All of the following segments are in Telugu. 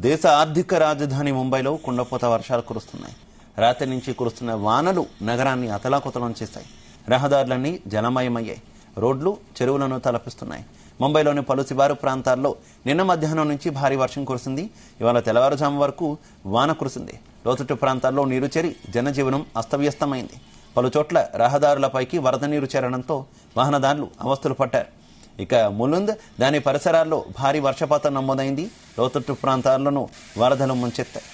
దేశ ఆర్థిక రాజధాని ముంబైలో కుండపోత వర్షాలు కురుస్తున్నాయి. రాత్రి నుంచి కురుస్తున్న వానలు నగరాన్ని అతలాకుతలం చేశాయి. రహదారులన్నీ జలమయమయ్యాయి. రోడ్లు చెరువులను తలపిస్తున్నాయి. ముంబైలోని పలు శివారు ప్రాంతాల్లో నిన్న మధ్యాహ్నం నుంచి భారీ వర్షం కురిసింది. ఇవాళ తెల్లవారుజాము వరకు వాన కురిసింది. లోతట్టు ప్రాంతాల్లో నీరు చేరి జనజీవనం అస్తవ్యస్తమైంది. పలు చోట్ల రహదారులపైకి వరద నీరు చేరడంతో వాహనదారులు అవస్థలు పట్టారు. ఇక ములుంద్ దాని పరిసరాల్లో భారీ వర్షపాతం నమోదైంది. లోతట్టు ప్రాంతాలను వరదలు ముంచెత్తాయి.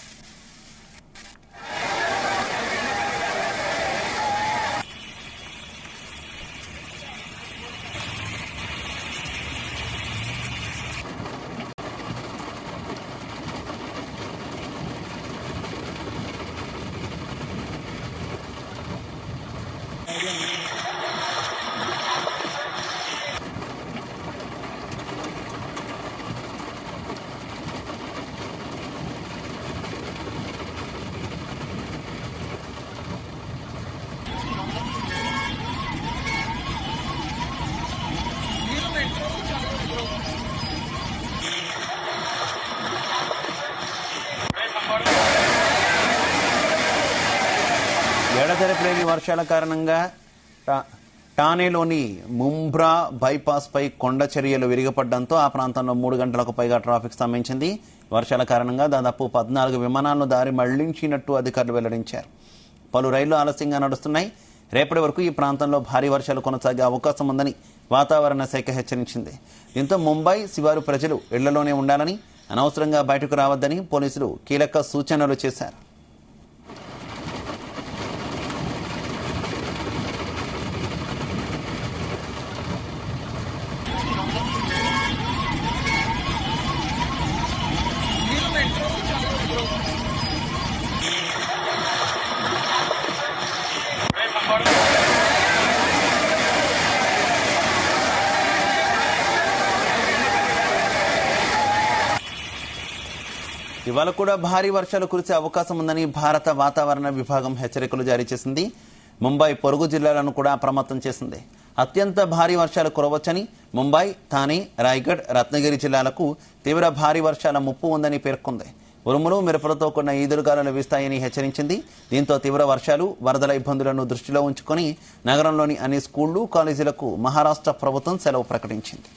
ఎడతెరపలేని వర్షాల కారణంగా ఠానేలోని ముంబ్రా బైపాస్ పై కొండ చర్యలు విరిగిపడడంతో ఆ ప్రాంతంలో 3 గంటలకు పైగా ట్రాఫిక్ స్తంభించింది. వర్షాల కారణంగా దాదాపు 14 విమానాలను దారి మళ్లించినట్టు అధికారులు వెల్లడించారు. పలు రైళ్లు ఆలస్యంగా నడుస్తున్నాయి. రేపటి వరకు ఈ ప్రాంతంలో భారీ వర్షాలు కొనసాగే అవకాశం ఉందని వాతావరణ శాఖ హెచ్చరించింది. దీంతో ముంబై శివారు ప్రజలు ఇళ్లలోనే ఉండాలని, అనవసరంగా బయటకు రావద్దని పోలీసులు కీలక సూచనలు చేశారు. ఇవాళ కూడా భారీ వర్షాలు కురిసే అవకాశం ఉందని భారత వాతావరణ విభాగం హెచ్చరికలు జారీ చేసింది. ముంబై పొరుగు జిల్లాలను కూడా అప్రమత్తం చేసింది. అత్యంత భారీ వర్షాలు కురవచ్చని ముంబై, థానే, రాయ్గఢ్, రత్నగిరి జిల్లాలకు తీవ్ర భారీ వర్షాల ముప్పు ఉందని పేర్కొంది. ఉరుములు మెరుపులతో కూడిన ఈదురుగాలులు వీస్తాయని హెచ్చరించింది. దీంతో తీవ్ర వర్షాలు, వరదల ఇబ్బందులను దృష్టిలో ఉంచుకొని నగరంలోని అన్ని స్కూళ్లు, కాలేజీలకు మహారాష్ట్ర ప్రభుత్వం సెలవు ప్రకటించింది.